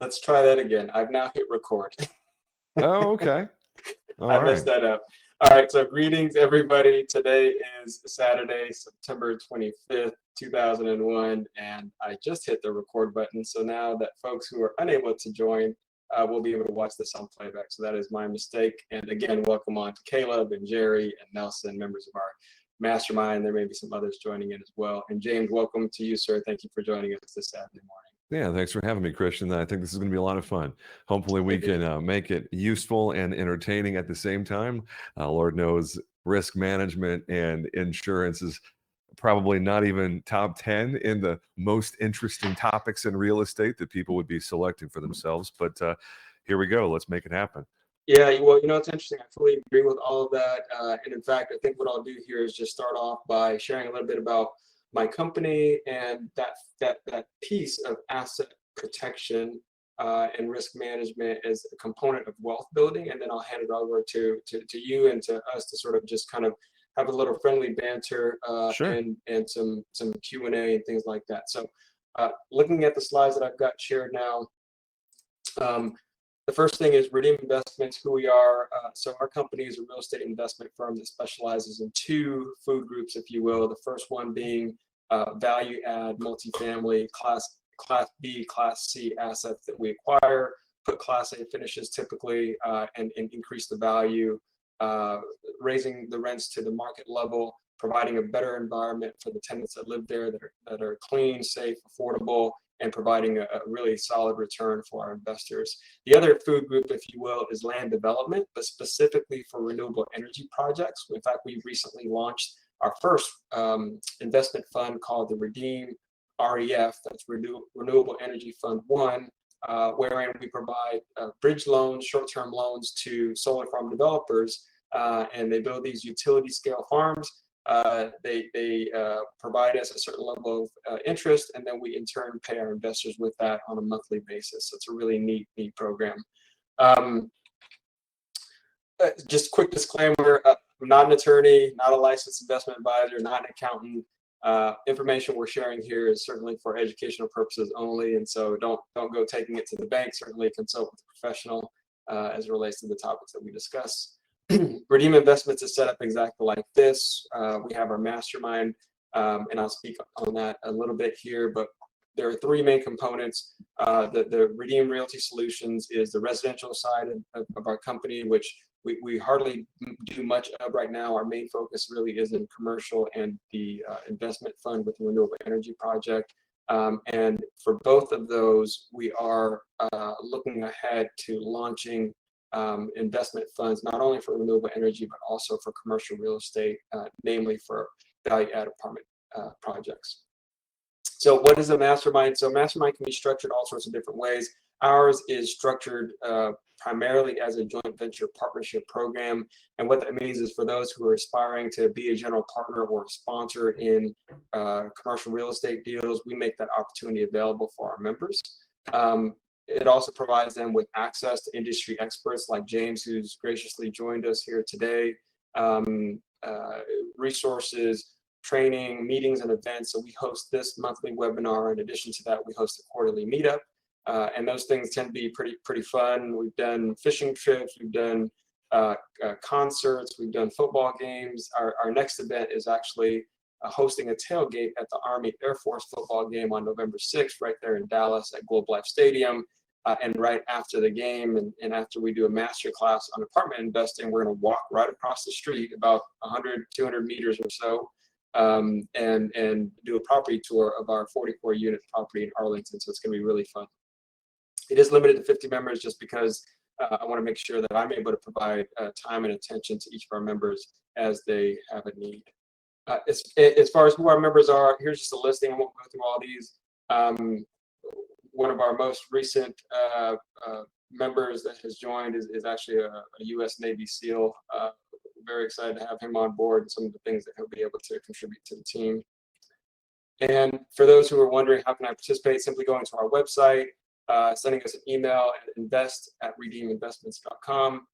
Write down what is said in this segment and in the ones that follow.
Let's try that again. I've now hit record. Oh, okay. I messed that up. All right, so greetings, everybody. Today is Saturday, September 25th, 2001, and I just hit the record button. So now that folks who are unable to join will be able to watch this on playback. So that is my mistake. And again, welcome on to Caleb and Jerry and Nelson, members of our Mastermind. There may be some others joining in as well. And James, welcome to you, sir. Thank you for joining us this Saturday morning. Yeah, thanks for having me, Christian. I think this is going to be a lot of fun. Hopefully we can make it useful and entertaining at the same time. Lord knows risk management and insurance is probably not even top 10 in the most interesting topics in real estate that people would be selecting for themselves. But here we go. Let's make it happen. Yeah, well, it's interesting. I fully agree with all of that. And in fact, I think what I'll do here is just start off by sharing a little bit about my company and that piece of asset protection and risk management as a component of wealth building, and then I'll hand it over to you and to us to sort of just kind of have a little friendly banter Sure. and some Q&A and things like that. So looking at the slides that I've got shared now, the first thing is Redeem Investments, who we are. So our company is a real estate investment firm that specializes in two food groups, if you will. The first one being value add multifamily class B, class C assets that we acquire, put class A finishes typically, and increase the value, raising the rents to the market level, providing a better environment for the tenants that live there that are clean, safe, affordable, and providing a really solid return for our investors. The other food group, if you will, is land development, but specifically for renewable energy projects. In fact, we recently launched our first investment fund called the Redeem REF, that's Renewable Energy Fund 1, wherein we provide bridge loans, short-term loans to solar farm developers, and they build these utility scale farms. They provide us a certain level of interest, and then we in turn pay our investors with that on a monthly basis. So it's a really neat program. Just quick disclaimer, I'm not an attorney, not a licensed investment advisor, not an accountant. Information we're sharing here is certainly for educational purposes only, and so don't go taking it to the bank. Certainly consult with a professional as it relates to the topics that we discuss. Redeem Investments is set up exactly like this. We have our mastermind, and I'll speak on that a little bit here, but there are three main components. The Redeem Realty Solutions is the residential side of our company, which we hardly do much of right now. Our main focus really is in commercial and the investment fund with the renewable energy project. And for both of those, we are looking ahead to launching investment funds, not only for renewable energy, but also for commercial real estate, namely for value-add apartment projects. So what is a mastermind? So mastermind can be structured all sorts of different ways. Ours is structured primarily as a joint venture partnership program. And what that means is for those who are aspiring to be a general partner or a sponsor in commercial real estate deals, we make that opportunity available for our members. It also provides them with access to industry experts like James, who's graciously joined us here today, resources, training, meetings, and events. So we host this monthly webinar. In addition to that, we host a quarterly meetup. And those things tend to be pretty fun. We've done fishing trips, we've done concerts, we've done football games. Our next event is actually hosting a tailgate at the Army Air Force football game on November 6th, right there in Dallas at Globe Life Stadium. And right after the game, and after we do a master class on apartment investing, we're going to walk right across the street about 100, 200 meters or so, and do a property tour of our 44 unit property in Arlington. So it's going to be really fun. It is limited to 50 members just because I want to make sure that I'm able to provide time and attention to each of our members as they have a need. As far as who our members are, here's just a listing. I won't go through all these. One of our most recent members that has joined is actually a U.S. Navy SEAL. Very excited to have him on board and some of the things that he'll be able to contribute to the team. And for those who are wondering, how can I participate? Simply going to our website, sending us an email at invest@redeeminvestments.com.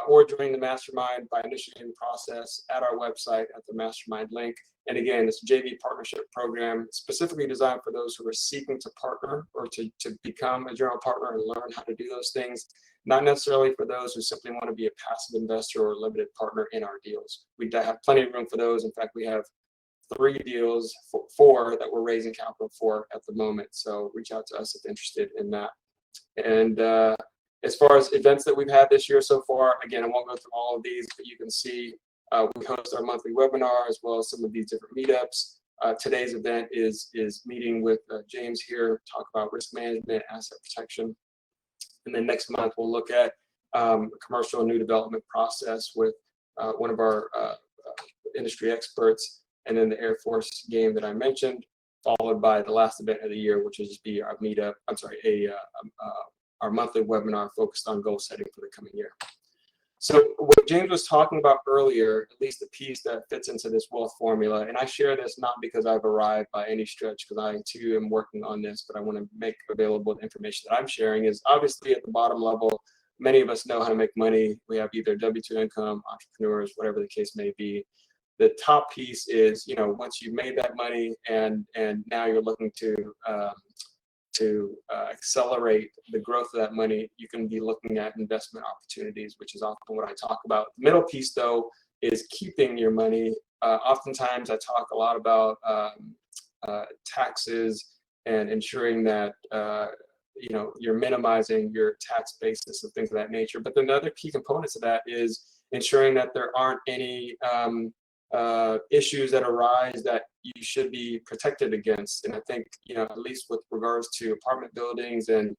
or joining the Mastermind by initiating the process at our website at the Mastermind link. And again, it's a JV partnership program specifically designed for those who are seeking to partner or to become a general partner and learn how to do those things, not necessarily for those who simply want to be a passive investor or a limited partner in our deals. We have plenty of room for those. In fact, we have 3 deals, 4 that we're raising capital for at the moment. So reach out to us if interested in that. And as far as events that we've had this year so far, again, I won't go through all of these, but you can see we host our monthly webinar as well as some of these different meetups. Today's event is meeting with James here, talk about risk management, asset protection. And then next month, we'll look at commercial new development process with one of our industry experts, and then the Air Force game that I mentioned, followed by the last event of the year, which will just be our meetup, our monthly webinar focused on goal setting for the coming year. So what James was talking about earlier, at least the piece that fits into this wealth formula, and I share this not because I've arrived by any stretch, because I too am working on this, but I want to make available the information that I'm sharing is obviously at the bottom level, many of us know how to make money. We have either W-2 income, entrepreneurs, whatever the case may be. The top piece is, once you've made that money and now you're looking to accelerate the growth of that money, you can be looking at investment opportunities, which is often what I talk about. The middle piece, though, is keeping your money. Oftentimes, I talk a lot about taxes and ensuring that you're minimizing your tax basis and things of that nature. But then the other key components of that is ensuring that there aren't any issues that arise that you should be protected against. And I think, at least with regards to apartment buildings and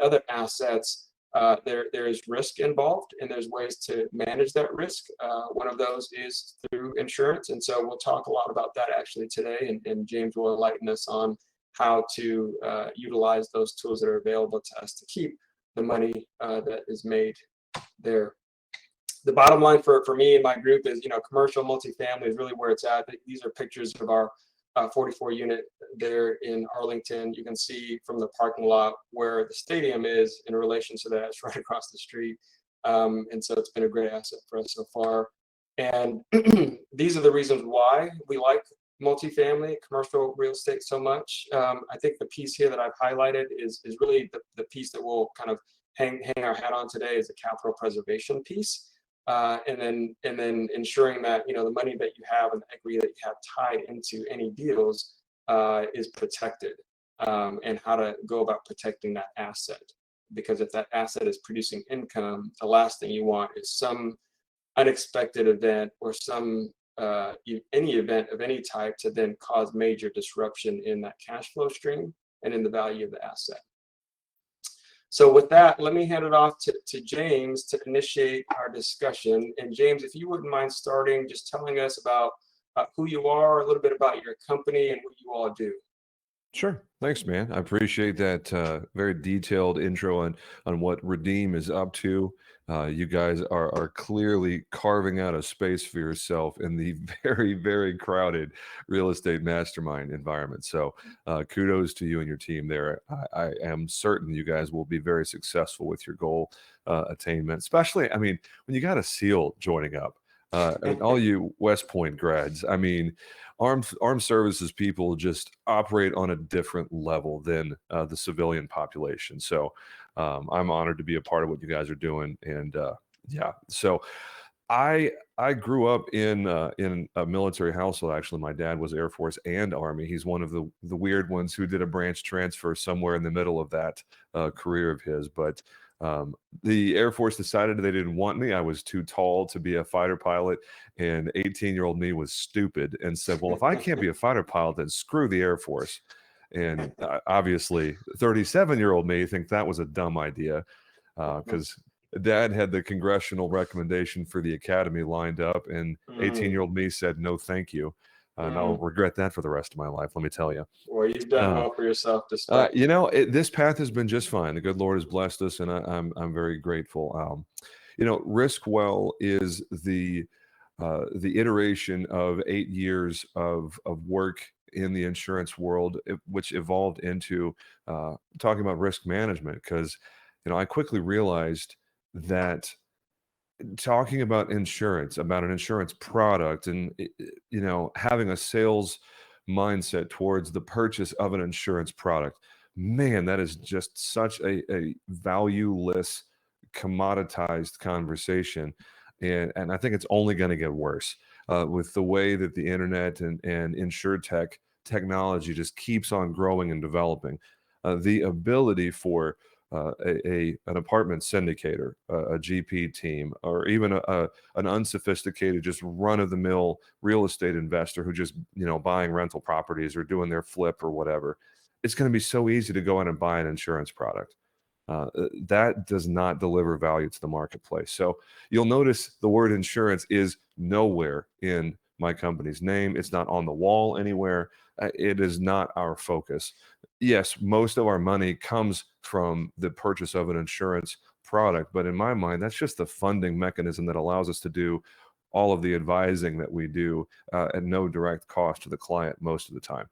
other assets, there is risk involved, and there's ways to manage that risk. One of those is through insurance. And so we'll talk a lot about that actually today, and James will enlighten us on how to utilize those tools that are available to us to keep the money that is made there. The bottom line for me and my group is, commercial multifamily is really where it's at. These are pictures of our 44 unit there in Arlington. You can see from the parking lot where the stadium is in relation to that. It's right across the street. And so it's been a great asset for us so far. And these are the reasons why we like multifamily commercial real estate so much. I think the piece here that I've highlighted is really the piece that we'll kind of hang our hat on today is the capital preservation piece. And then ensuring that the money that you have and the equity that you have tied into any deals is protected, and how to go about protecting that asset. Because if that asset is producing income, the last thing you want is some unexpected event or any event of any type to then cause major disruption in that cash flow stream and in the value of the asset. So with that, let me hand it off to James to initiate our discussion. And James, if you wouldn't mind starting just telling us about who you are, a little bit about your company and what you all do. Sure. Thanks, man. I appreciate that very detailed intro on what Redeem is up to. You guys are clearly carving out a space for yourself in the very, very crowded real estate mastermind environment. So kudos to you and your team there. I am certain you guys will be very successful with your goal attainment, especially, when you got a SEAL joining up. And all you West Point grads, armed services people just operate on a different level than the civilian population. So I'm honored to be a part of what you guys are doing. And so I grew up in a military household. Actually, my dad was Air Force and Army. He's one of the weird ones who did a branch transfer somewhere in the middle of that career of his. But the Air Force decided they didn't want me. I was too tall to be a fighter pilot, and 18-year-old me was stupid and said, well, if I can't be a fighter pilot, then screw the Air Force. And obviously 37-year-old me think that was a dumb idea, because Dad had the congressional recommendation for the academy lined up, and 18-year-old me said no thank you. And I'll regret that for the rest of my life, let me tell you. Well, you've done well for yourself. This path has been just fine. The good Lord has blessed us, and I'm very grateful. Riskwell is the iteration of 8 years of work in the insurance world, which evolved into talking about risk management. Because I quickly realized that talking about insurance, about an insurance product, and having a sales mindset towards the purchase of an insurance product, man, that is just such a valueless, commoditized conversation, and I think it's only going to get worse with the way that the internet and insurtech technology just keeps on growing and developing. The ability for an apartment syndicator, a GP team, or even an unsophisticated, just run-of-the-mill real estate investor who just buying rental properties or doing their flip or whatever. It's going to be so easy to go out and buy an insurance product. That does not deliver value to the marketplace. So you'll notice the word insurance is nowhere in my company's name. It's not on the wall anywhere. It is not our focus. Yes, most of our money comes from the purchase of an insurance product, but in my mind, that's just the funding mechanism that allows us to do all of the advising that we do at no direct cost to the client most of the time.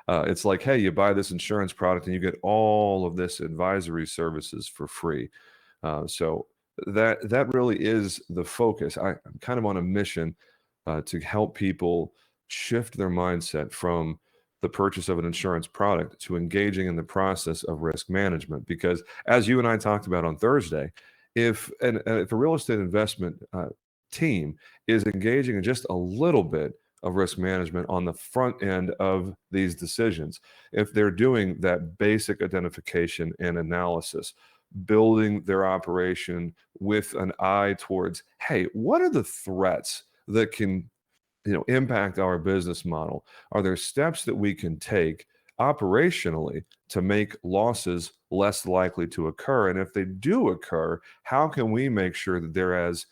It's like, hey, you buy this insurance product and you get all of this advisory services for free. So that really is the focus. I'm kind of on a mission to help people shift their mindset from the purchase of an insurance product to engaging in the process of risk management. Because as you and I talked about on Thursday, if a real estate investment team is engaging in just a little bit of risk management on the front end of these decisions, if they're doing that basic identification and analysis, building their operation with an eye towards, hey, what are the threats that can impact our business model? Are there steps that we can take operationally to make losses less likely to occur? And if they do occur, how can we make sure that they're as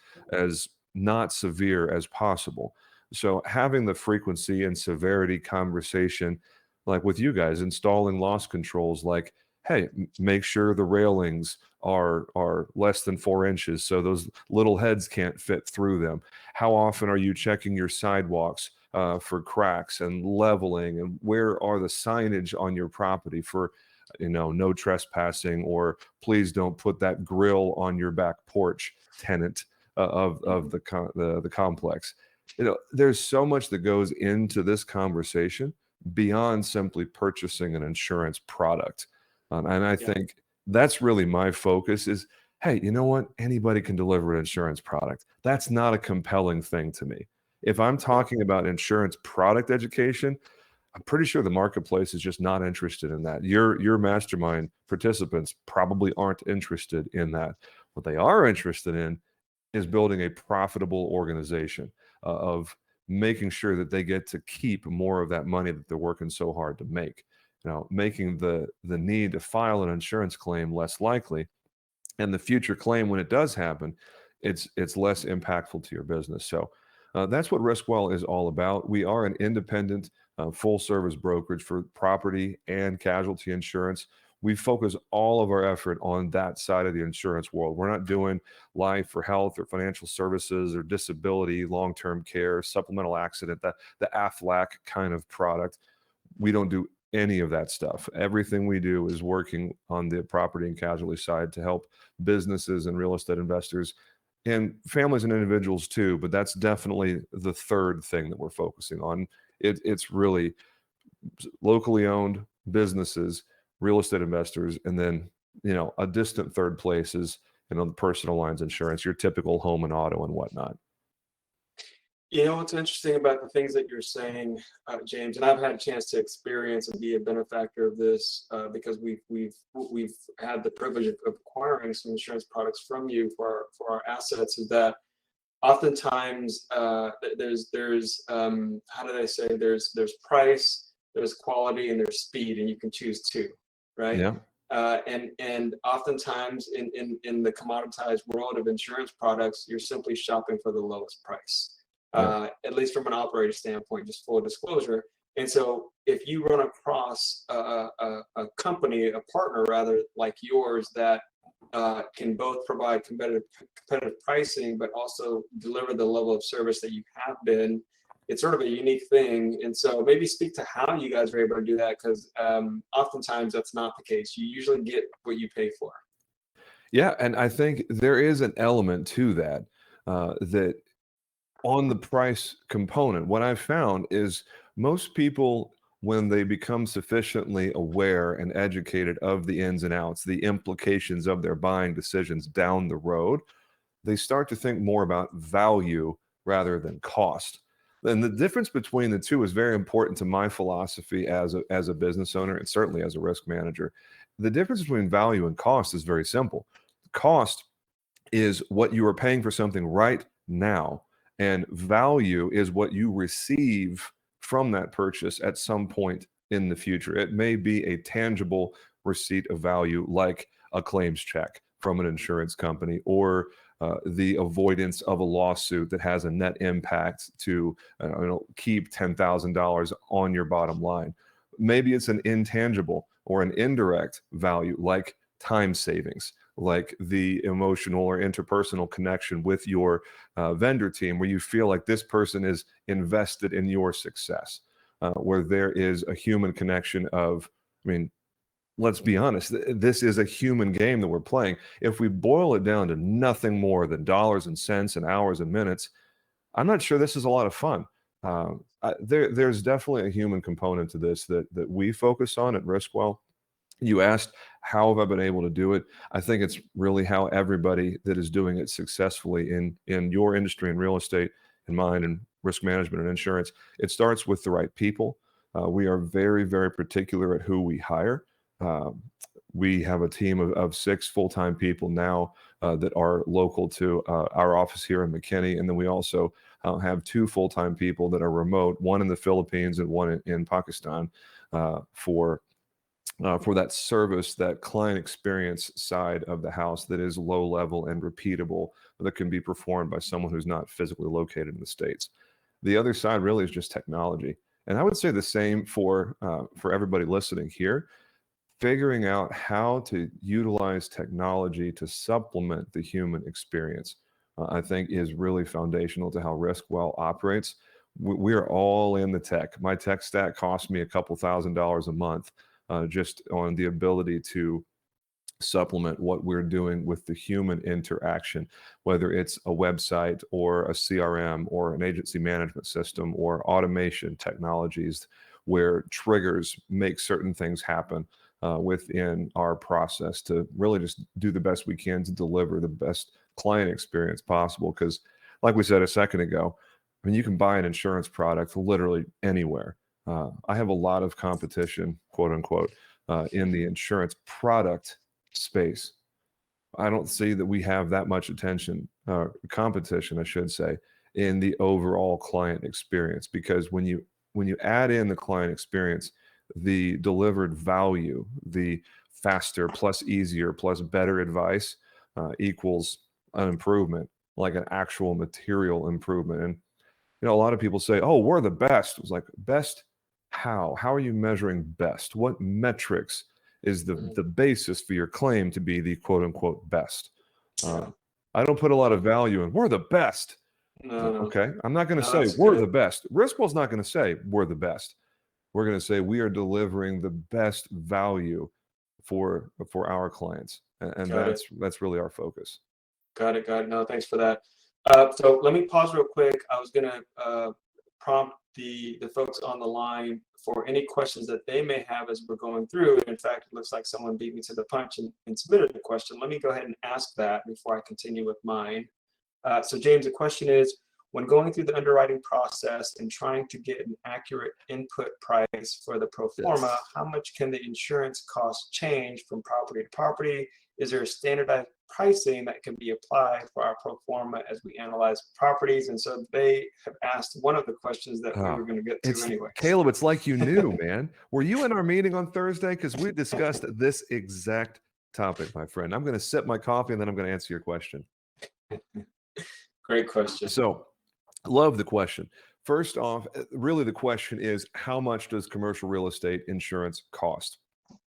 not severe as possible? So having the frequency and severity conversation, like with you guys, installing loss controls, like, hey, make sure the railings are less than 4 inches so those little heads can't fit through them. How often are you checking your sidewalks for cracks and leveling? And where are the signage on your property for, no trespassing, or please don't put that grill on your back porch, tenant of the complex. There's so much that goes into this conversation beyond simply purchasing an insurance product. And I think that's really my focus is, hey, you know what? Anybody can deliver an insurance product. That's not a compelling thing to me. If I'm talking about insurance product education, I'm pretty sure the marketplace is just not interested in that. Your mastermind participants probably aren't interested in that. What they are interested in is building a profitable organization, of making sure that they get to keep more of that money that they're working so hard to make. Making the need to file an insurance claim less likely, and the future claim, when it does happen, it's less impactful to your business. So that's what Riskwell is all about. We are an independent, full service brokerage for property and casualty insurance. We focus all of our effort on that side of the insurance world. We're not doing life or health or financial services or disability, long-term care, supplemental accident, the AFLAC kind of product. We don't do any of that stuff. Everything we do is working on the property and casualty side to help businesses and real estate investors and families and individuals too. But that's definitely the third thing that we're focusing on. It's really locally owned businesses, real estate investors, and then a distant third place is the personal lines insurance, your typical home and auto and whatnot. What's interesting about the things that you're saying, James, and I've had a chance to experience and be a benefactor of this because we've had the privilege of acquiring some insurance products from you for our assets, is that oftentimes there's how do they say, there's price, there's quality, and there's speed, and you can choose two, right? Yeah. And oftentimes in the commoditized world of insurance products, you're simply shopping for the lowest price. At least from an operator standpoint, just full disclosure. And so if you run across a company, a partner rather, like yours, that can both provide competitive pricing, but also deliver the level of service that you have been, it's sort of a unique thing. And so maybe speak to how you guys are able to do that, because oftentimes that's not the case. You usually get what you pay for. Yeah, and I think there is an element to that, that on the price component, what I've found is most people, when they become sufficiently aware and educated of the ins and outs, the implications of their buying decisions down the road, they start to think more about value rather than cost. And the difference between the two is very important to my philosophy as a business owner and certainly as a risk manager. The difference between value and cost is very simple. Cost is what you are paying for something right now, and value is what you receive from that purchase at some point in the future. It may be a tangible receipt of value, like a claims check from an insurance company, or the avoidance of a lawsuit that has a net impact to keep $10,000 on your bottom line. Maybe it's an intangible or an indirect value, like time savings, like the emotional or interpersonal connection with your vendor team, where you feel like this person is invested in your success, where there is a human connection of, I mean, let's be honest, this is a human game that we're playing. If we boil it down to nothing more than dollars and cents and hours and minutes, I'm not sure this is a lot of fun. There's definitely a human component to this that we focus on at Riskwell. You asked, how have I been able to do it? I think it's really how everybody that is doing it successfully in your industry, in real estate, in mine, and risk management and insurance, it starts with the right people. We are very, very particular at who we hire. We have a team of 6 full-time people now that are local to our office here in McKinney. And then we also have 2 full-time people that are remote, one in the Philippines and one in Pakistan, for that service, that client experience side of the house that is low level and repeatable, that can be performed by someone who's not physically located in the States. The other side really is just technology. And I would say the same for everybody listening here. Figuring out how to utilize technology to supplement the human experience, I think, is really foundational to how Riskwell operates. We are all in the tech. My tech stack costs me a couple $1,000s a month, just on the ability to supplement what we're doing with the human interaction, whether it's a website or a CRM or an agency management system or automation technologies where triggers make certain things happen within our process to really just do the best we can to deliver the best client experience possible. Because like we said a second ago, I mean, you can buy an insurance product literally anywhere. I have a lot of competition, quote unquote, in the insurance product space. I don't see that we have that much competition, I should say, in the overall client experience. Because when you add in the client experience, the delivered value, the faster plus easier plus better advice equals an improvement, like an actual material improvement. And a lot of people say, "Oh, we're the best." It's like, best how? How are you measuring best? What metrics is the basis for your claim to be the quote unquote best? I don't put a lot of value in we're the best. No, Okay, I'm not going to no, say that's we're good. the best. Riskwell's not going to say we're the best. We're going to say we are delivering the best value for our clients, and Got it. that's really our focus. Got it. No, thanks for that. So let me pause real quick. I was gonna prompt the folks on the line for any questions that they may have as we're going through. In fact, it looks like someone beat me to the punch and submitted a question. Let me go ahead and ask that before I continue with mine. So James, the question is, when going through the underwriting process and trying to get an accurate input price for the pro forma, how much can the insurance cost change from property to property? Is there a standardized pricing that can be applied for our pro forma as we analyze properties? And so they have asked one of the questions that we were going to get to anyway. Caleb, it's like you knew, man. Were you in our meeting on Thursday? Because we discussed this exact topic, my friend. I'm going to sip my coffee and then I'm going to answer your question. Great question. So, love the question. First off, really the question is, how much does commercial real estate insurance cost?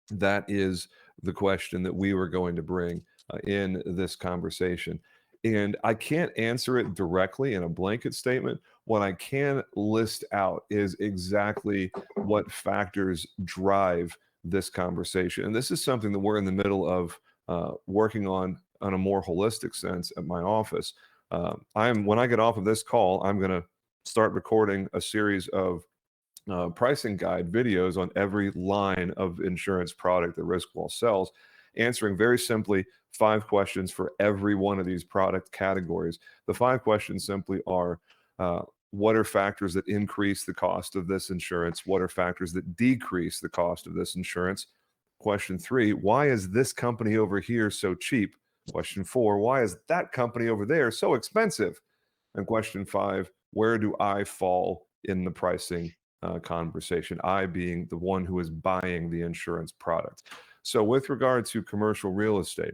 That is the question that we were going to bring in this conversation. And I can't answer it directly in a blanket statement. What I can list out is exactly what factors drive this conversation. And this is something that we're in the middle of working on on a more holistic sense at my office. When I get off of this call, I'm going to start recording a series of pricing guide videos on every line of insurance product that Riskwell sells, answering very simply 5 questions for every one of these product categories. The 5 questions simply are, what are factors that increase the cost of this insurance? What are factors that decrease the cost of this insurance? Question 3, why is this company over here so cheap? Question 4, why is that company over there so expensive? And question 5, where do I fall in the pricing conversation? I being the one who is buying the insurance product. So with regard to commercial real estate,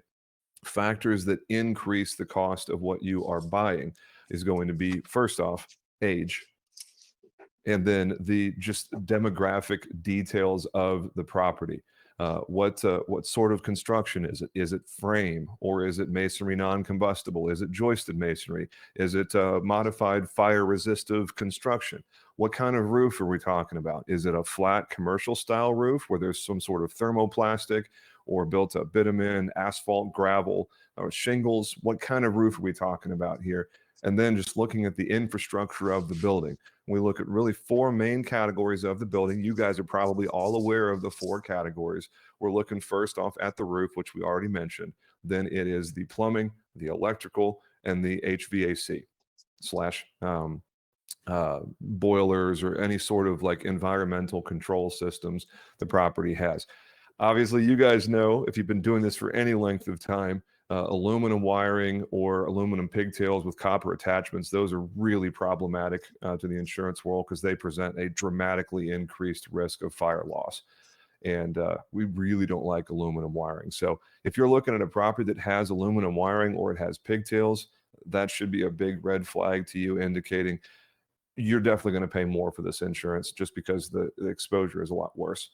factors that increase the cost of what you are buying is going to be, first off, age, and then the just demographic details of the property. What sort of construction is it? Is it frame, or is it masonry non-combustible? Is it joisted masonry? Is it modified fire resistive construction? What kind of roof are we talking about? Is it a flat commercial style roof where there's some sort of thermoplastic or built up bitumen, asphalt, gravel, or shingles? What kind of roof are we talking about here? And then just looking at the infrastructure of the building. We look at really 4 main categories of the building. You guys are probably all aware of the 4 categories. We're looking first off at the roof, which we already mentioned. Then it is the plumbing, the electrical, and the HVAC slash boilers or any sort of like environmental control systems the property has. Obviously, you guys know, if you've been doing this for any length of time, aluminum wiring or aluminum pigtails with copper attachments, those are really problematic to the insurance world because they present a dramatically increased risk of fire loss. And we really don't like aluminum wiring. So if you're looking at a property that has aluminum wiring or it has pigtails, that should be a big red flag to you, indicating you're definitely going to pay more for this insurance just because the exposure is a lot worse.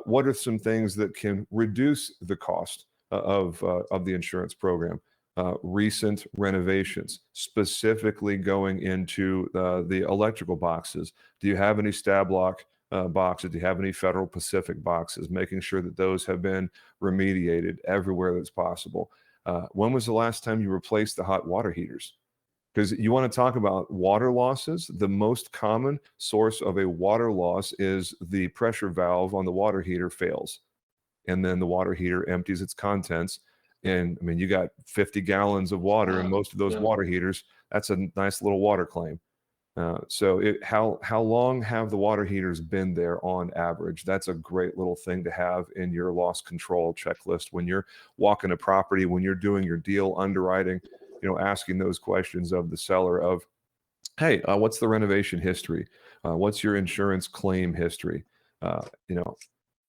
What are some things that can reduce the cost of the insurance program? Recent renovations, specifically going into the electrical boxes. Do you have any stab lock boxes? Do you have any Federal Pacific boxes? Making sure that those have been remediated everywhere that's possible. When was the last time you replaced the hot water heaters? Because you want to talk about water losses. The most common source of a water loss is the pressure valve on the water heater fails. And then the water heater empties its contents. And I mean, you got 50 gallons of water in most of those water heaters. That's a nice little water claim. So how long have the water heaters been there on average? That's a great little thing to have in your loss control checklist when you're walking a property, when you're doing your deal underwriting, asking those questions of the seller of, hey, what's the renovation history? What's your insurance claim history?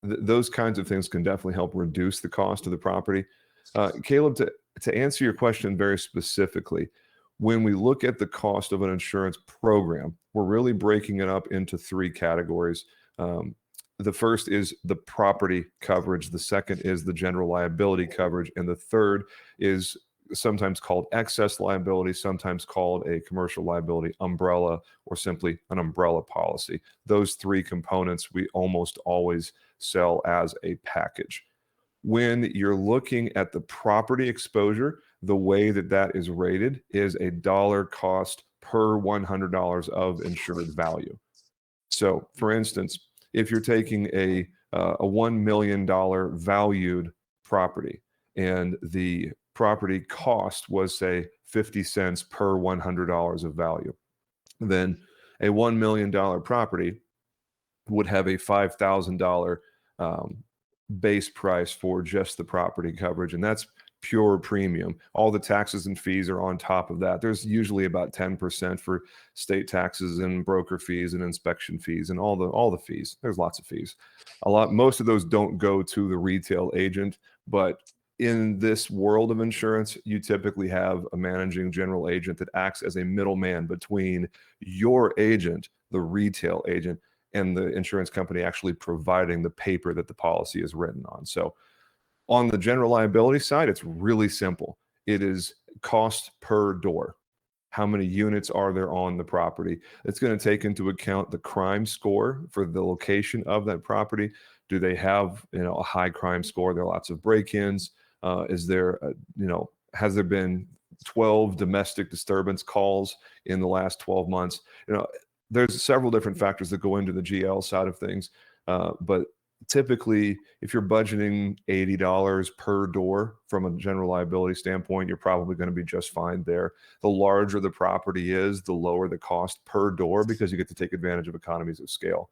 Those kinds of things can definitely help reduce the cost of the property. Caleb, to answer your question very specifically, when we look at the cost of an insurance program, we're really breaking it up into 3 categories. The first is the property coverage. The second is the general liability coverage. And the third is sometimes called excess liability, sometimes called a commercial liability umbrella, or simply an umbrella policy. Those 3 components we almost always sell as a package. When you're looking at the property exposure, the way that is rated is a dollar cost per $100 of insured value. So for instance, if you're taking a $1 million valued property and the property cost was, say, 50 cents per $100 of value, then a $1 million property would have a $5,000 base price for just the property coverage, and that's pure premium. All the taxes and fees are on top of that. There's usually about 10% for state taxes and broker fees and inspection fees and all the fees. There's lots of fees. Most of those don't go to the retail agent, but in this world of insurance, you typically have a managing general agent that acts as a middleman between your agent, the retail agent, and the insurance company actually providing the paper that the policy is written on. So on the general liability side, it's really simple. It is cost per door. How many units are there on the property? It's going to take into account the crime score for the location of that property. Do they have a high crime score? There are lots of break-ins. Is there has there been 12 domestic disturbance calls in the last 12 months? There's several different factors that go into the GL side of things, but typically, if you're budgeting $80 per door from a general liability standpoint, you're probably going to be just fine there. The larger the property is, the lower the cost per door, because you get to take advantage of economies of scale.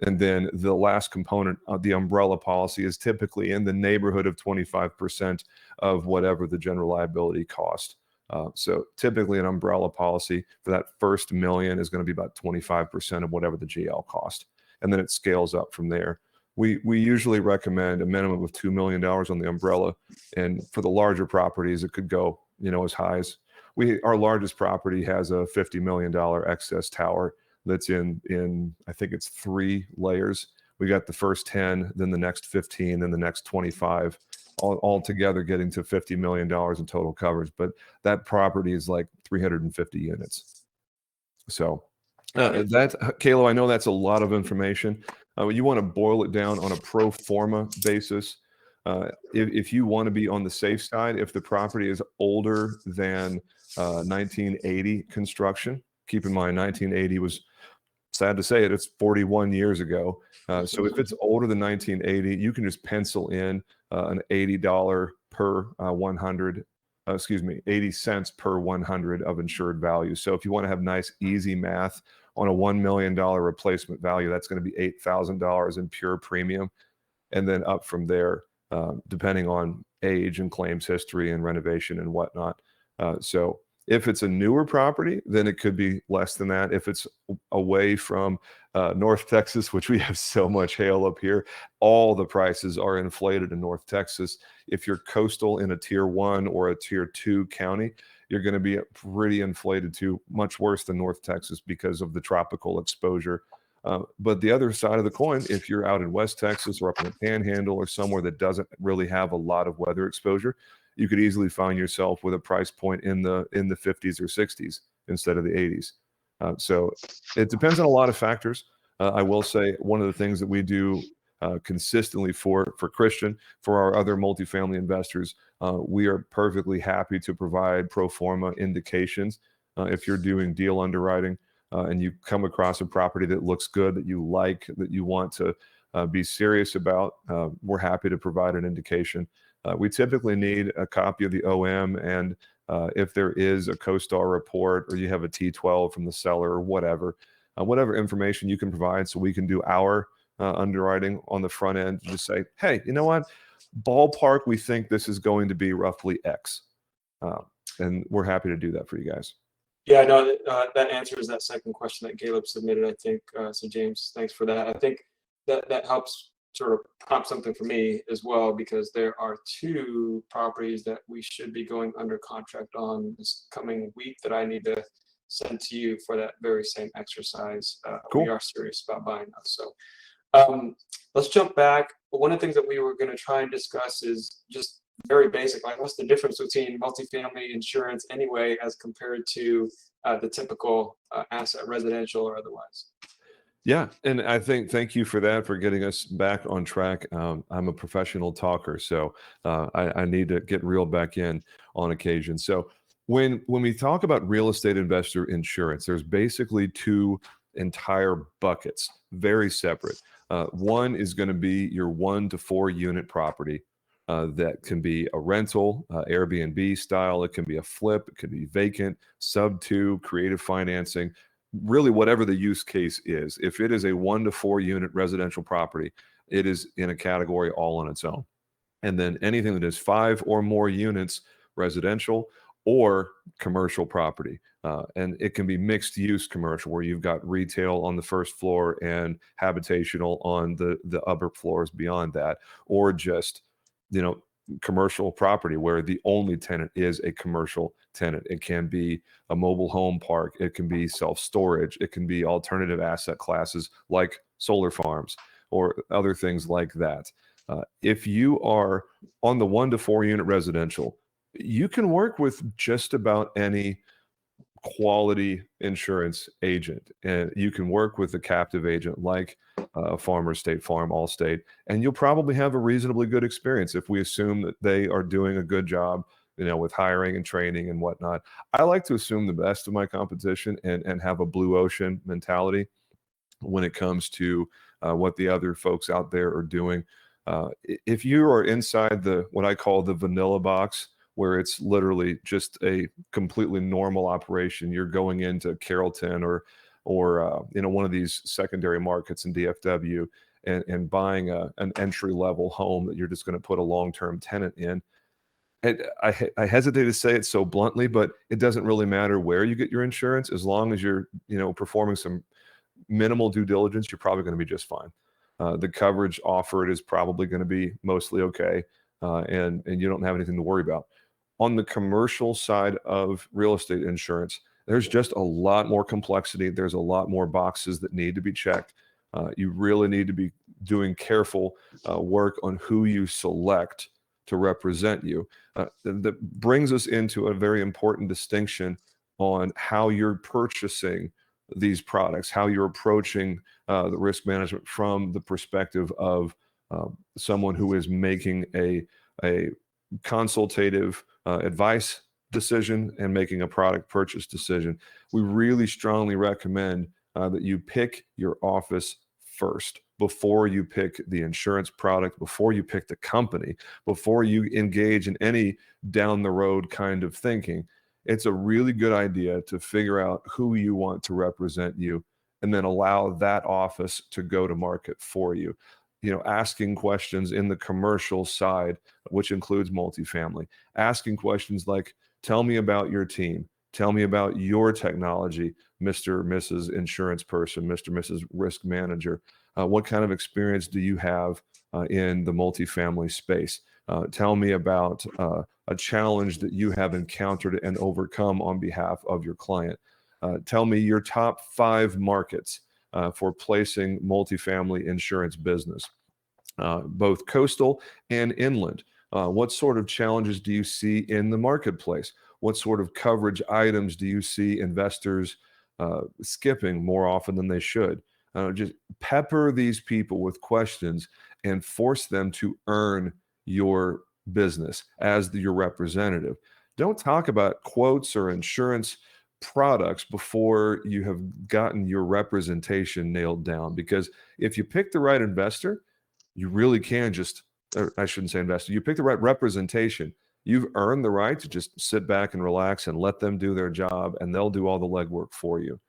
And then the last component of the umbrella policy is typically in the neighborhood of 25% of whatever the general liability cost. So typically an umbrella policy for that first $1 million is going to be about 25% of whatever the GL cost. And then it scales up from there. We usually recommend a minimum of $2 million on the umbrella. And for the larger properties, it could go, as high as our largest property has a $50 million excess tower that's in I think it's 3 layers. We got the first 10, then the next 15, then the next 25, all together getting to $50 million in total coverage. But that property is like 350 units. So Kalo, I know that's a lot of information. You want to boil it down on a pro forma basis. If you want to be on the safe side, if the property is older than 1980 construction, keep in mind 1980 was, sad to say it, it's 41 years ago. So if it's older than 1980, you can just pencil in an $80 per 100, 80 cents per 100 of insured value. So if you want to have nice, easy math on a $1 million replacement value, that's going to be $8,000 in pure premium. And then up from there, depending on age and claims history and renovation and whatnot. So if it's a newer property, then it could be less than that. If it's away from North Texas, which we have so much hail up here, all the prices are inflated in North Texas. If you're coastal in a tier 1 or a tier 2 county, you're going to be pretty inflated too, much worse than North Texas because of the tropical exposure. But the other side of the coin, if you're out in West Texas or up in the Panhandle or somewhere that doesn't really have a lot of weather exposure, you could easily find yourself with a price point in the 50s or 60s instead of the 80s. So it depends on a lot of factors. I will say one of the things that we do consistently for Christian, for our other multifamily investors, we are perfectly happy to provide pro forma indications. If you're doing deal underwriting and you come across a property that looks good, that you like, that you want to be serious about, we're happy to provide an indication. We typically need a copy of the OM, and if there is a CoStar report or you have a T12 from the seller or whatever information you can provide, so we can do our underwriting on the front end to just say, hey, you know what, ballpark, we think this is going to be roughly X. And we're happy to do that for you guys. Yeah, no, that answers that second question that Caleb submitted, I think. So James, thanks for that. I think that helps sort of prompt something for me as well, because there are 2 properties that we should be going under contract on this coming week that I need to send to you for that very same exercise. Cool. We are serious about buying those. So let's jump back. One of the things that we were going to try and discuss is just very basic, like what's the difference between multifamily insurance anyway as compared to the typical asset, residential or otherwise. Yeah, and I think thank you for that, for getting us back on track. I'm a professional talker, so I need to get reeled back in on occasion. So when we talk about real estate investor insurance, there's basically 2 entire buckets, very separate. One is going to be your 1 to 4 unit property. That can be a rental, Airbnb style. It can be a flip. It can be vacant, sub 2, creative financing. Really, whatever the use case is. If it is a 1 to 4 unit residential property, it is in a category all on its own. And then anything that is 5 or more units, residential or commercial property. And it can be mixed use commercial, where you've got retail on the first floor and habitational on the upper floors beyond that, or just commercial property where the only tenant is a commercial tenant. It can be a mobile home park. It can be self-storage. It can be alternative asset classes like solar farms or other things like that. If you are on the 1 to 4 unit residential, you can work with just about any quality insurance agent, and you can work with a captive agent like Farmers, State Farm, Allstate, and you'll probably have a reasonably good experience if we assume that they are doing a good job with hiring and training and whatnot. I like to assume the best of my competition and have a blue ocean mentality when it comes to what the other folks out there are doing. If you are inside what I call the vanilla box, where it's literally just a completely normal operation, you're going into Carrollton or one of these secondary markets in DFW and buying an entry level home that you're just going to put a long-term tenant in. And I hesitate to say it so bluntly, but it doesn't really matter where you get your insurance, as long as you're performing some minimal due diligence, you're probably going to be just fine. The coverage offered is probably going to be mostly okay, and you don't have anything to worry about. On the commercial side of real estate insurance, there's just a lot more complexity. There's a lot more boxes that need to be checked. You really need to be doing careful work on who you select to represent you. That brings us into a very important distinction on how you're purchasing these products, how you're approaching the risk management from the perspective of someone who is making a consultative advice decision and making a product purchase decision. We really strongly recommend that you pick your office first before you pick the insurance product, before you pick the company, before you engage in any down the road kind of thinking. It's a really good idea to figure out who you want to represent you and then allow that office to go to market for you. Asking questions in the commercial side, which includes multifamily, asking questions like, tell me about your team. Tell me about your technology, Mr. or Mrs. Insurance person, Mr. or Mrs. Risk Manager. What kind of experience do you have in the multifamily space? Tell me about a challenge that you have encountered and overcome on behalf of your client. Tell me your top 5 markets for placing multifamily insurance business, both coastal and inland. What sort of challenges do you see in the marketplace? What sort of coverage items do you see investors skipping more often than they should? Just pepper these people with questions and force them to earn your business as your representative. Don't talk about quotes or insurance products before you have gotten your representation nailed down, because if you pick the right investor, you really can I shouldn't say investor, you pick the right representation, you've earned the right to just sit back and relax and let them do their job, and they'll do all the legwork for you,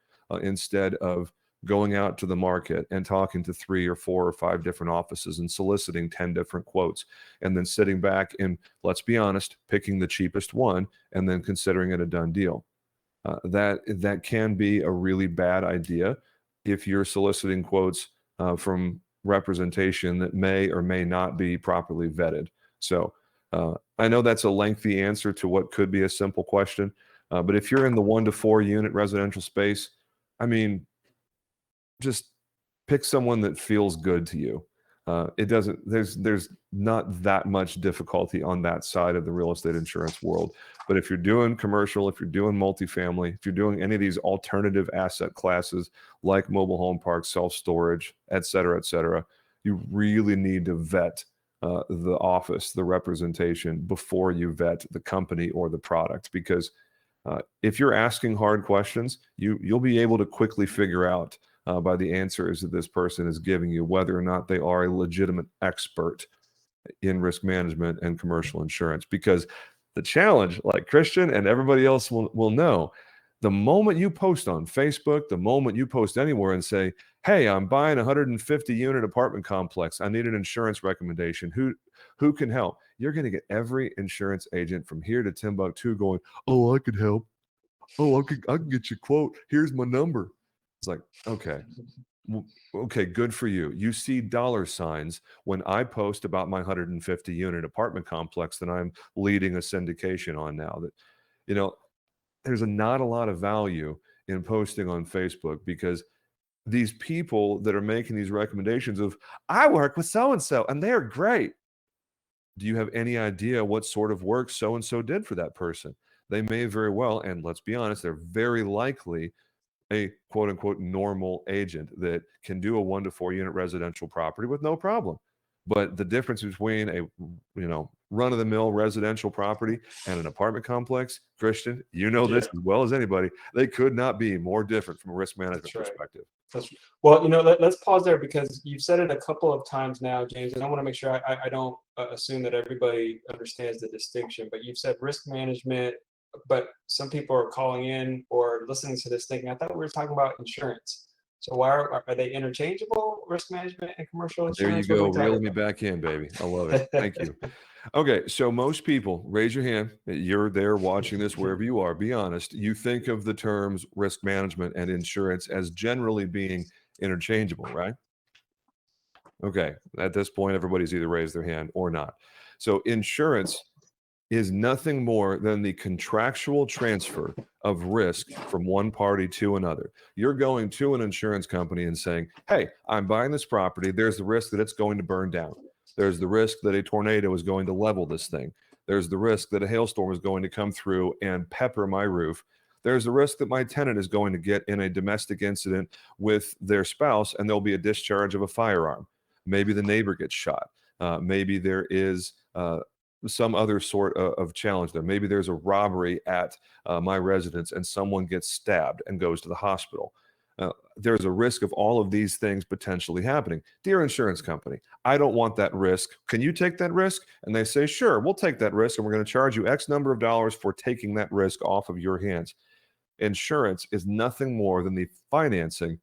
instead of going out to the market and talking to 3 or 4 or 5 different offices and soliciting 10 different quotes, and then sitting back and, let's be honest, picking the cheapest one and then considering it a done deal. That can be a really bad idea if you're soliciting quotes from representation that may or may not be properly vetted. So I know that's a lengthy answer to what could be a simple question, but if you're in the 1 to 4 unit residential space, I mean, just pick someone that feels good to you. There's not that much difficulty on that side of the real estate insurance world. But if you're doing commercial, if you're doing multifamily, if you're doing any of these alternative asset classes like mobile home parks, self-storage, et cetera, you really need to vet the office, the representation, before you vet the company or the product. Because if you're asking hard questions, you'll be able to quickly figure out by the answers that this person is giving you whether or not they are a legitimate expert in risk management and commercial insurance. Because the challenge, like Christian and everybody else will know, the moment you post on Facebook, the moment you post anywhere and say, hey, I'm buying a 150 unit apartment complex, I need an insurance recommendation, who can help? You're going to get every insurance agent from here to Timbuktu going, oh, I could help. Oh, I can get you a quote. Here's my number. It's like, okay, good for you. You see dollar signs when I post about my 150 unit apartment complex that I'm leading a syndication on now. That, there's not a lot of value in posting on Facebook, because these people that are making these recommendations of, I work with so-and-so and they're great. Do you have any idea what sort of work so-and-so did for that person? They may very well, and let's be honest, they're very likely a quote unquote normal agent that can do a 1 to 4 unit residential property with no problem. But the difference between a run-of-the-mill residential property and an apartment complex, Christian, you know this Yeah. as well as anybody, they could not be more different from a risk management That's right. perspective. Well, let's pause there because you've said it a couple of times now, James, and I want to make sure I don't assume that everybody understands the distinction. But you've said risk management, but some people are calling in or listening to this thinking, I thought we were talking about insurance. So why are they interchangeable, risk management and commercial There you insurance? What are go, we talking reeling me back in, baby. I love it. Thank you. Okay, so most people, raise your hand. You're there watching this wherever you are. Be honest. You think of the terms risk management and insurance as generally being interchangeable, right? Okay, at this point, everybody's either raised their hand or not. So insurance is nothing more than the contractual transfer of risk from one party to another. You're going to an insurance company and saying, hey, I'm buying this property. There's the risk that it's going to burn down. There's the risk that a tornado is going to level this thing. There's the risk that a hailstorm is going to come through and pepper my roof. There's the risk that my tenant is going to get in a domestic incident with their spouse and there'll be a discharge of a firearm. Maybe the neighbor gets shot. Maybe there is some other sort of challenge there. Maybe there's a robbery at my residence and someone gets stabbed and goes to the hospital. There's a risk of all of these things potentially happening. Dear insurance company, I don't want that risk. Can you take that risk? And they say, sure, we'll take that risk and we're going to charge you X number of dollars for taking that risk off of your hands. Insurance is nothing more than the financing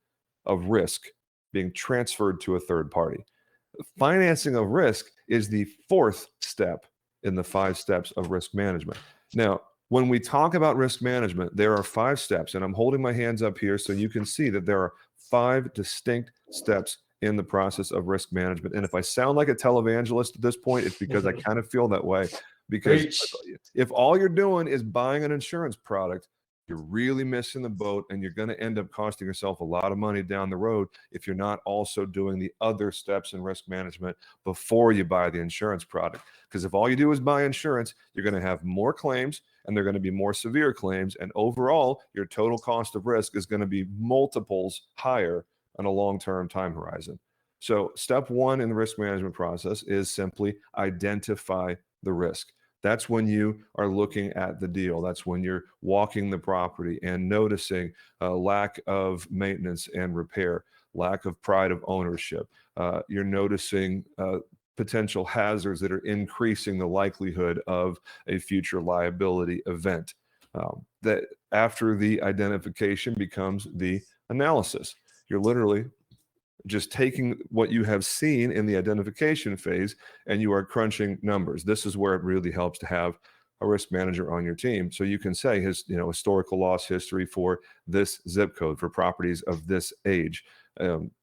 of risk being transferred to a third party. Financing of risk is the fourth step in the 5 steps of risk management. Now, when we talk about risk management, there are 5 steps, and I'm holding my hands up here so you can see that there are 5 distinct steps in the process of risk management. And if I sound like a televangelist at this point, it's because I kind of feel that way. Because if all you're doing is buying an insurance product, you're really missing the boat and you're going to end up costing yourself a lot of money down the road if you're not also doing the other steps in risk management before you buy the insurance product. Because if all you do is buy insurance, you're going to have more claims and they're going to be more severe claims. And overall, your total cost of risk is going to be multiples higher on a long-term time horizon. So step 1 in the risk management process is simply identify the risk. That's when you are looking at the deal. That's when you're walking the property and noticing a lack of maintenance and repair, lack of pride of ownership. You're noticing potential hazards that are increasing the likelihood of a future liability event. That after the identification becomes the analysis. You're literally just taking what you have seen in the identification phase and you are crunching numbers. This is where it really helps to have a risk manager on your team. So you can say his, historical loss history for this zip code for properties of this age.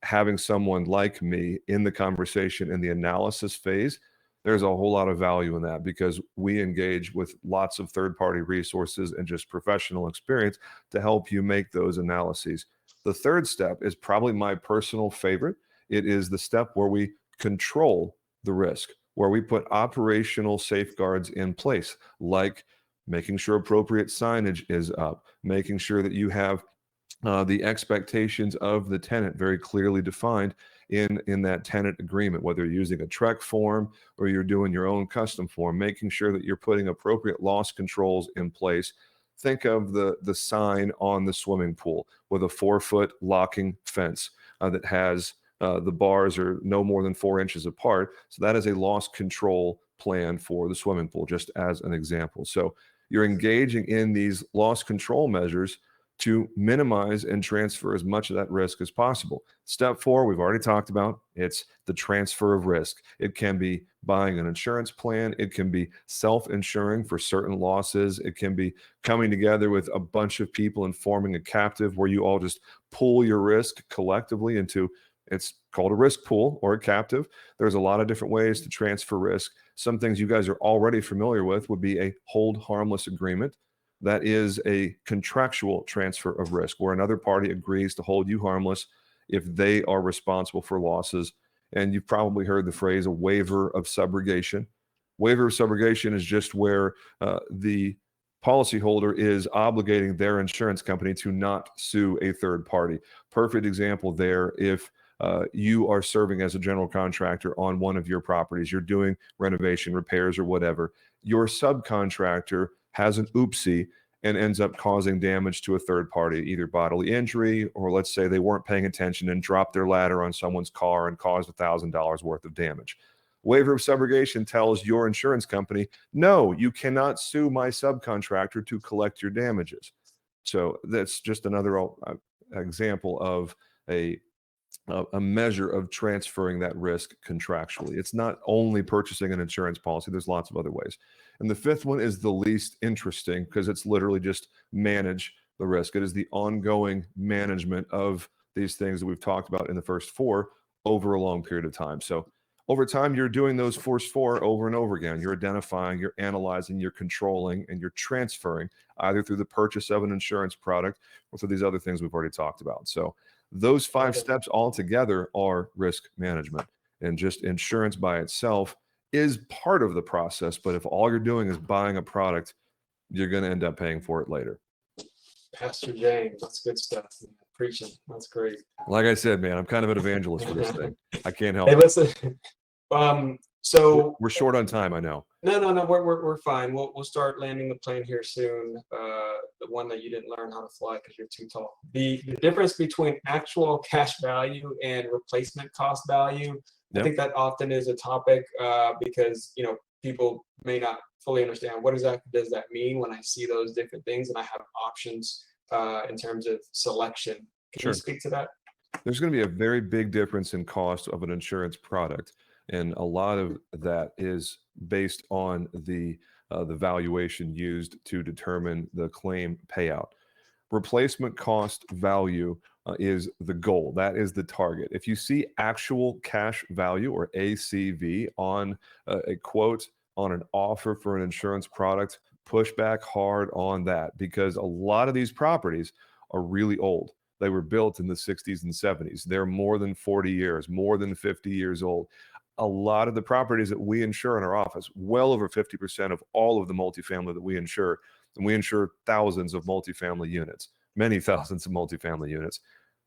Having someone like me in the conversation in the analysis phase, there's a whole lot of value in that because we engage with lots of third-party resources and just professional experience to help you make those analyses. The third step is probably my personal favorite. It is the step where we control the risk, where we put operational safeguards in place, like making sure appropriate signage is up, making sure that you have the expectations of the tenant very clearly defined in that tenant agreement, whether you're using a TREC form or you're doing your own custom form, making sure that you're putting appropriate loss controls in place. Think of the sign on the swimming pool with a 4-foot locking fence that has the bars are no more than 4 inches apart. So that is a loss control plan for the swimming pool, just as an example. So you're engaging in these loss control measures to minimize and transfer as much of that risk as possible. Step 4, we've already talked about, it's the transfer of risk. It can be buying an insurance plan. It can be self-insuring for certain losses. It can be coming together with a bunch of people and forming a captive where you all just pool your risk collectively into, it's called a risk pool or a captive. There's a lot of different ways to transfer risk. Some things you guys are already familiar with would be a hold harmless agreement. That is a contractual transfer of risk where another party agrees to hold you harmless if they are responsible for losses. And you've probably heard the phrase a waiver of subrogation. Waiver of subrogation is just where the policyholder is obligating their insurance company to not sue a third party. Perfect example there. If you are serving as a general contractor on one of your properties. You're doing renovation, repairs, or whatever. Your subcontractor has an oopsie and ends up causing damage to a third party, either bodily injury, or let's say they weren't paying attention and dropped their ladder on someone's car and caused $1,000 worth of damage. Waiver of subrogation tells your insurance company, no, you cannot sue my subcontractor to collect your damages. So that's just another example of a measure of transferring that risk contractually. It's not only purchasing an insurance policy, there's lots of other ways. And the fifth one is the least interesting because it's literally just manage the risk. It is the ongoing management of these things that we've talked about in the first four over a long period of time. So over time, you're doing those first four over and over again. You're identifying, you're analyzing, you're controlling, and you're transferring either through the purchase of an insurance product or through these other things we've already talked about. So those 5 steps all together are risk management, and just insurance by itself is part of the process. But if all you're doing is buying a product, you're going to end up paying for it later. Pastor James, that's good stuff. Preaching, that's great. Like I said, man, I'm kind of an evangelist for this thing. I can't help Hey, it. listen. So We're short on time, I know. No, we're fine. We'll start landing the plane here soon. The one that you didn't learn how to fly because you're too tall. The difference between actual cash value and replacement cost value. I think that often is a topic because people may not fully understand what exactly does that mean when I see those different things and I have options in terms of selection. Can you speak to that? There's going to be a very big difference in cost of an insurance product. And a lot of that is based on the valuation used to determine the claim payout. Replacement cost value is the goal. That is the target. If you see actual cash value or ACV on a quote on an offer for an insurance product, push back hard on that because a lot of these properties are really old. They were built in the 60s and 70s. They're more than 40 years, more than 50 years old. A lot of the properties that we insure in our office, well over 50% of all of the multifamily that we insure, and we insure thousands of multifamily units, many thousands of multifamily units.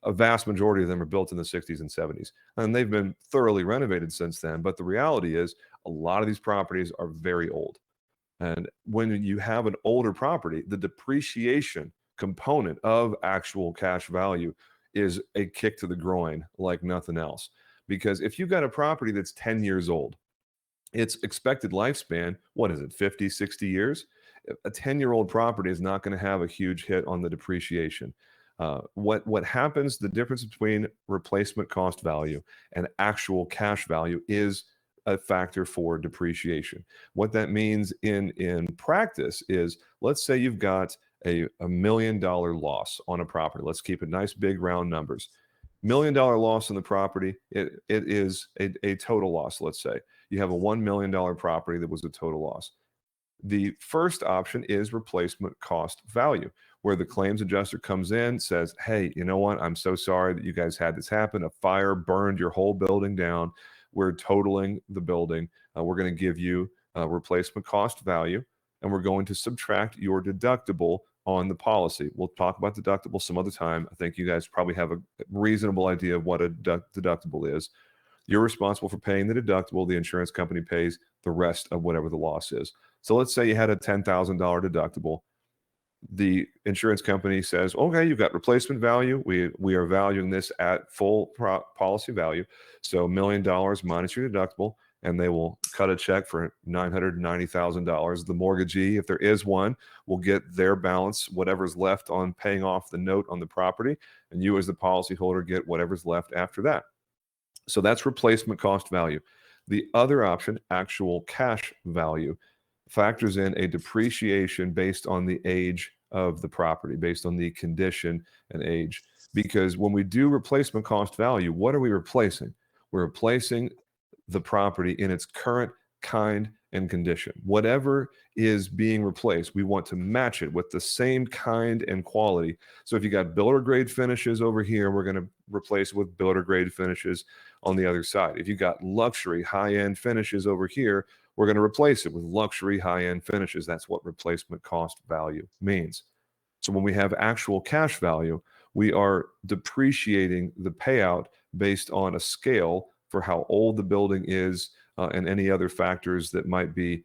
A vast majority of them are built in the 60s and 70s, and they've been thoroughly renovated since then. But the reality is a lot of these properties are very old. And when you have an older property, the depreciation component of actual cash value is a kick to the groin like nothing else. Because if you've got a property that's 10 years old, its expected lifespan, what is it, 50, 60 years? A 10-year-old property is not going to have a huge hit on the depreciation. What happens, the difference between replacement cost value and actual cash value is a factor for depreciation. What that means in practice is, let's say you've got a $1 million loss on a property. Let's keep it nice, big, round numbers. $1 million loss on the property, it is a total loss. Let's say you have a $1 million property that was a total loss. The first option is replacement cost value, where the claims adjuster comes in, says, hey, you know what? I'm so sorry that you guys had this happen. A fire burned your whole building down. We're totaling the building. We're going to give you a replacement cost value, and we're going to subtract your deductible on the policy. We'll talk about deductible some other time. I think you guys probably have a reasonable idea of what a deductible is. You're responsible for paying the deductible. The insurance company pays the rest of whatever the loss is. So let's say you had a $10,000 deductible. The insurance company says, okay, you've got replacement value. We are valuing this at full policy value. So $1 million minus your deductible, and they will cut a check for $990,000. The mortgagee, if there is one, will get their balance, whatever's left on paying off the note on the property, and you as the policyholder get whatever's left after that. So that's replacement cost value. The other option, actual cash value, factors in a depreciation based on the age of the property, based on the condition and age. Because when we do replacement cost value, what are we replacing? We're replacing the property in its current kind and condition. Whatever is being replaced, we want to match it with the same kind and quality. So if you got builder grade finishes over here, we're going to replace it with builder grade finishes on the other side. If you got luxury high-end finishes over here, we're going to replace it with luxury high-end finishes. That's what replacement cost value means. So when we have actual cash value, we are depreciating the payout based on a scale for how old the building is and any other factors that might be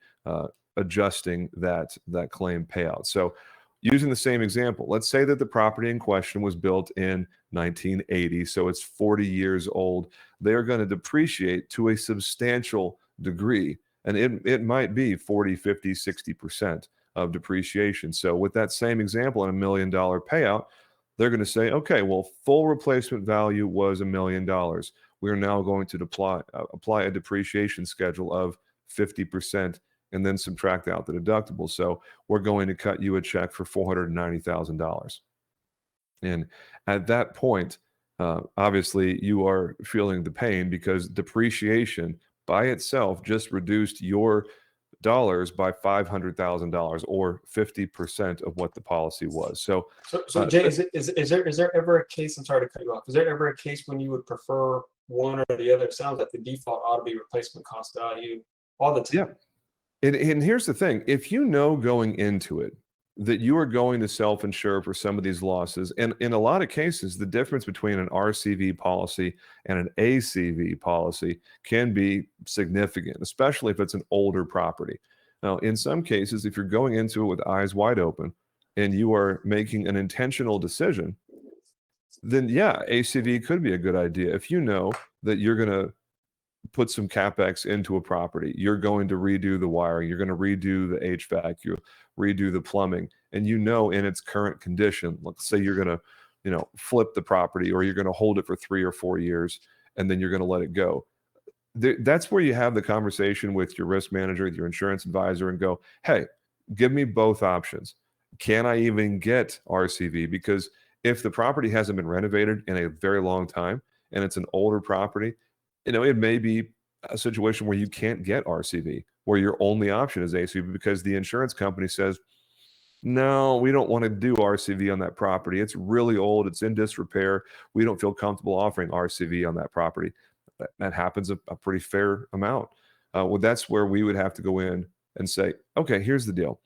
adjusting that claim payout. So using the same example, let's say that the property in question was built in 1980, so it's 40 years old. They're going to depreciate to a substantial degree, and it might be 40, 50, 60% of depreciation. So with that same example, and $1 million payout, they're going to say, okay, well, full replacement value was $1 million. We're now going to apply a depreciation schedule of 50% and then subtract out the deductible. So we're going to cut you a check for $490,000. And at that point, obviously you are feeling the pain because depreciation by itself just reduced your dollars by $500,000 or 50% of what the policy was. So Jay, is there ever a case, I'm sorry to cut you off, is there ever a case when you would prefer one or the other? It sounds like the default ought to be replacement cost value all the time. Yeah. And here's the thing, if you know going into it that you are going to self-insure for some of these losses, and in a lot of cases, the difference between an RCV policy and an ACV policy can be significant, especially if it's an older property. Now, in some cases, if you're going into it with eyes wide open and you are making an intentional decision, then yeah, ACV could be a good idea. If you know that you're going to put some CapEx into a property, you're going to redo the wiring, you're going to redo the HVAC, you redo the plumbing, and you know in its current condition, let's say you're going to, flip the property or you're going to hold it for 3 or 4 years and then you're going to let it go. That's where you have the conversation with your risk manager, with your insurance advisor, and go, hey, give me both options. Can I even get RCV? Because if the property hasn't been renovated in a very long time and it's an older property, it may be a situation where you can't get RCV, where your only option is ACV because the insurance company says, no, we don't want to do RCV on that property. It's really old. It's in disrepair. We don't feel comfortable offering RCV on that property. That happens a pretty fair amount. Well, that's where we would have to go in and say, okay, here's the deal.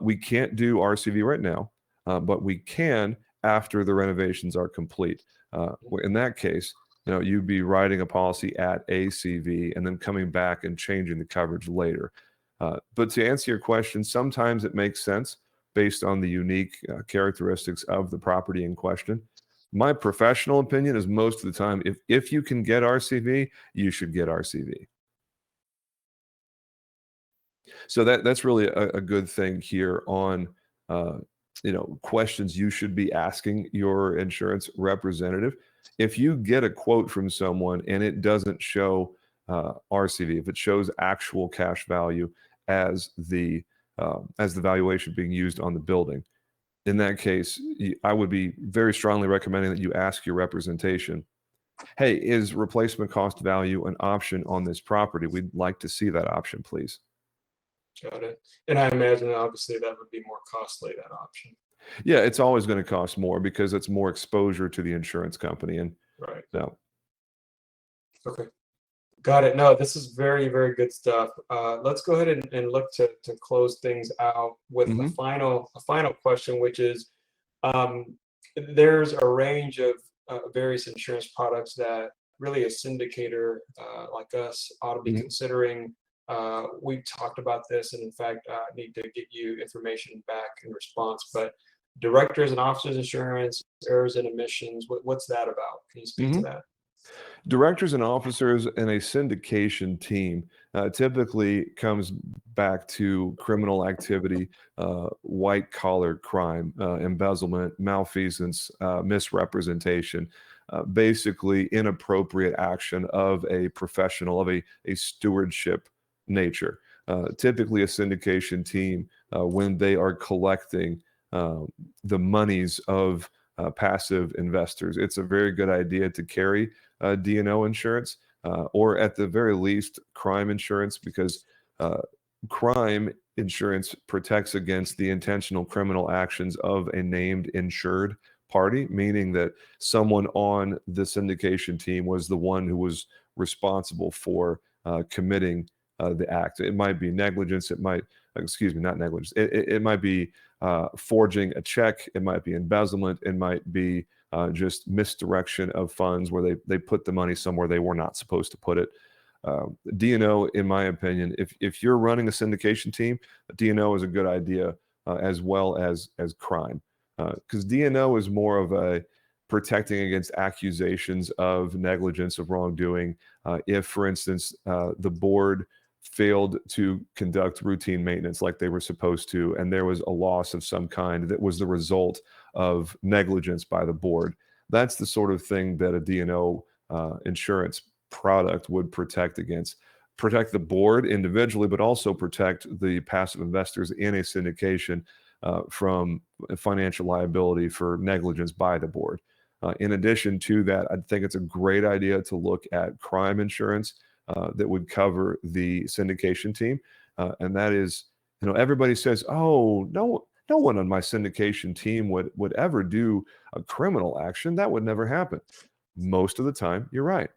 We can't do RCV right now, but we can after the renovations are complete. In that case, you'd be writing a policy at ACV and then coming back and changing the coverage later. But to answer your question, sometimes it makes sense based on the unique characteristics of the property in question. My professional opinion is most of the time, if you can get RCV, you should get RCV. So that's really a good thing here on questions you should be asking your insurance representative. If you get a quote from someone and it doesn't show RCV, if it shows actual cash value as the valuation being used on the building, in that case, I would be very strongly recommending that you ask your representation, hey, is replacement cost value an option on this property? We'd like to see that option, please. Got it. And I imagine obviously that would be more costly, that option. Yeah, it's always going to cost more because it's more exposure to the insurance company. And right. No. Okay. Got it. No, this is very, very good stuff. Let's go ahead and look to close things out with a final question, which is there's a range of various insurance products that really a syndicator like us ought to be considering. We've talked about this, and in fact, I need to get you information back in response. But directors and officers insurance, errors and omissions, what's that about? Can you speak to that? Directors and officers in a syndication team typically comes back to criminal activity, white-collar crime, embezzlement, malfeasance, misrepresentation, basically inappropriate action of a professional, of a stewardship nature. Typically a syndication team, when they are collecting the monies of passive investors, it's a very good idea to carry D&O insurance, or at the very least crime insurance, because crime insurance protects against the intentional criminal actions of a named insured party, meaning that someone on the syndication team was the one who was responsible for committing the act. It might be negligence. It might, not negligence. It might be forging a check. It might be embezzlement. It might be just misdirection of funds where they put the money somewhere they were not supposed to put it. D&O, in my opinion, if you're running a syndication team, D&O is a good idea, as well as crime, because D&O is more of a protecting against accusations of negligence, of wrongdoing. If, for instance, the board failed to conduct routine maintenance like they were supposed to, and there was a loss of some kind that was the result of negligence by the board, that's the sort of thing that a D&O insurance product would protect against. Protect the board individually, but also protect the passive investors in a syndication from financial liability for negligence by the board. In addition to that, I think it's a great idea to look at crime insurance that would cover the syndication team. And that is, everybody says, oh, no one on my syndication team would ever do a criminal action. That would never happen. Most of the time, you're right.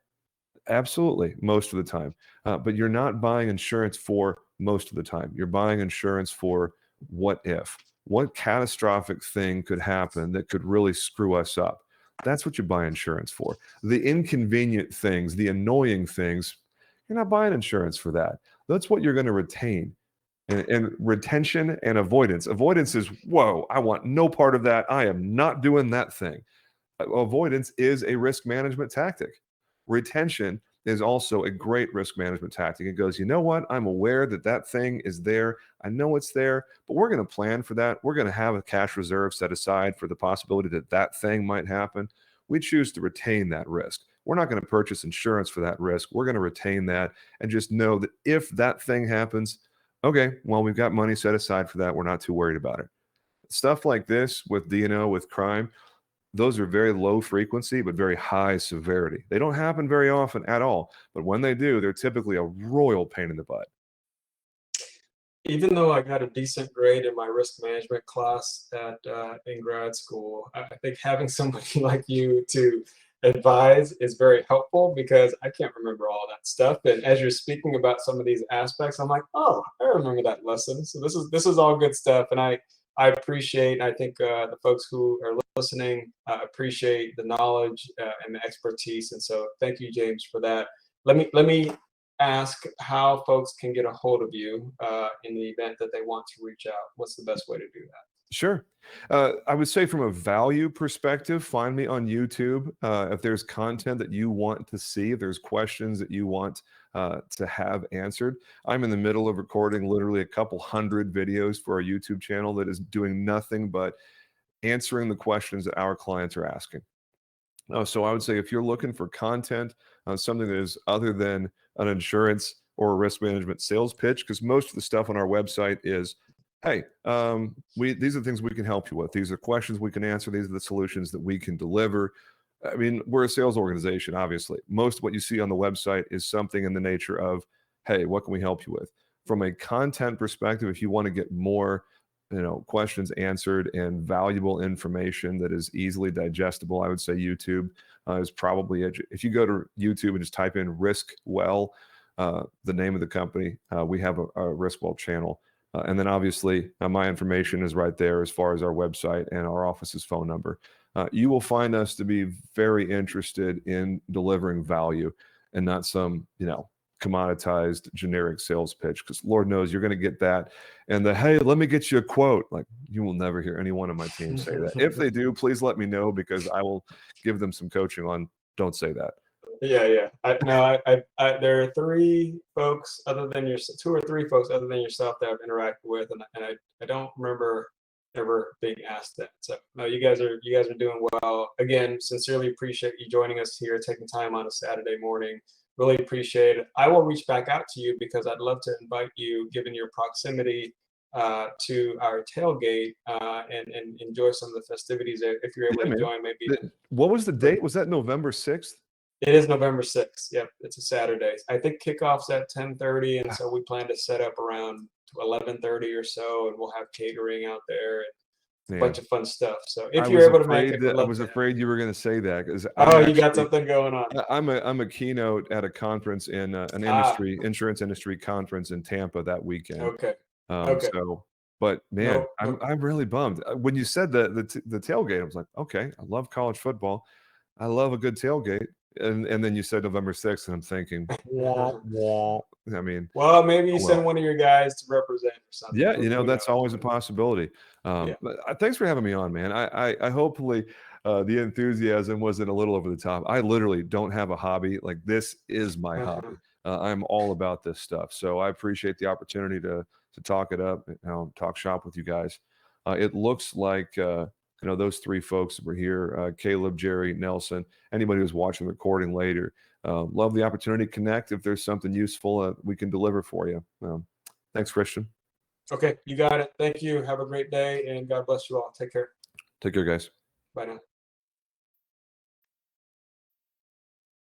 Absolutely, most of the time. But you're not buying insurance for most of the time. You're buying insurance for what if. What catastrophic thing could happen that could really screw us up? That's what you buy insurance for. The inconvenient things, the annoying things, you're not buying insurance for that. That's what you're going to retain. And retention and avoidance. Avoidance is, whoa, I want no part of that. I am not doing that thing. Avoidance is a risk management tactic. Retention is also a great risk management tactic. It goes, you know what? I'm aware that that thing is there. I know it's there, but we're going to plan for that. We're going to have a cash reserve set aside for the possibility that that thing might happen. We choose to retain that risk. We're not going to purchase insurance for that risk. We're going to retain that and just know that if that thing happens, okay, well, we've got money set aside for that. We're not too worried about it. Stuff like this with D&O, with crime, those are very low frequency, but very high severity. They don't happen very often at all. But when they do, they're typically a royal pain in the butt. Even though I got a decent grade in my risk management class in grad school, I think having somebody like you to advise is very helpful because I can't remember all that stuff. And as you're speaking about some of these aspects, I'm like, oh, I remember that lesson. So this is all good stuff, and I appreciate. I think the folks who are listening appreciate the knowledge and the expertise. And so, thank you, James, for that. Let me ask how folks can get a hold of you in the event that they want to reach out. What's the best way to do that? Sure. I would say from a value perspective, find me on YouTube. If there's content that you want to see, if there's questions that you want to have answered, I'm in the middle of recording literally a couple hundred videos for our YouTube channel that is doing nothing but answering the questions that our clients are asking. So I would say if you're looking for content, something that is other than an insurance or a risk management sales pitch, because most of the stuff on our website is, hey, these are the things we can help you with. These are questions we can answer. These are the solutions that we can deliver. I mean, we're a sales organization, obviously. Most of what you see on the website is something in the nature of, hey, what can we help you with? From a content perspective, if you want to get more questions answered and valuable information that is easily digestible, I would say YouTube is probably it. If you go to YouTube and just type in Riskwell, the name of the company, we have a Riskwell channel. And then obviously my information is right there as far as our website and our office's phone number. You will find us to be very interested in delivering value and not some, commoditized generic sales pitch, because Lord knows you're going to get that. And hey, let me get you a quote. Like, you will never hear anyone on my team say that. If they do, please let me know, because I will give them some coaching on don't say that. Yeah. There are three folks other than two or three folks other than yourself that I've interacted with, and I don't remember ever being asked that. So no, you guys are doing well. Again, sincerely appreciate you joining us here, taking time on a Saturday morning. Really appreciate it. I will reach back out to you because I'd love to invite you, given your proximity to our tailgate, and enjoy some of the festivities there. If you're able to join, maybe. What was the date? Was that November 6th? It is November 6th. Yep, it's a Saturday. I think kickoff's at 10:30, and so we plan to set up around 11:30 or so, and we'll have catering out there and a bunch of fun stuff. So if you're able to make it, I was afraid you were going to say that, because you got something going on. I'm a keynote at a conference in an insurance industry conference in Tampa that weekend. Okay. So, But man, Nope. I'm really bummed. When you said the tailgate, I was like, okay, I love college football. I love a good tailgate. And then you said November 6th, and I'm thinking, wah, wah. I mean, Well, maybe you oh well. send one of your guys to represent or something. Yeah, Who that's knows? always a possibility. Yeah. But thanks for having me on, man. I hopefully the enthusiasm wasn't a little over the top. I literally don't have a hobby. Like, this is my hobby. I'm all about this stuff. So I appreciate the opportunity to talk it up, talk shop with you guys. It looks like those three folks that were here, Caleb, Jerry, Nelson, anybody who's watching the recording later. Love the opportunity to connect. If there's something useful, we can deliver for you. Thanks, Christian. Okay, you got it. Thank you. Have a great day, and God bless you all. Take care. Take care, guys. Bye now.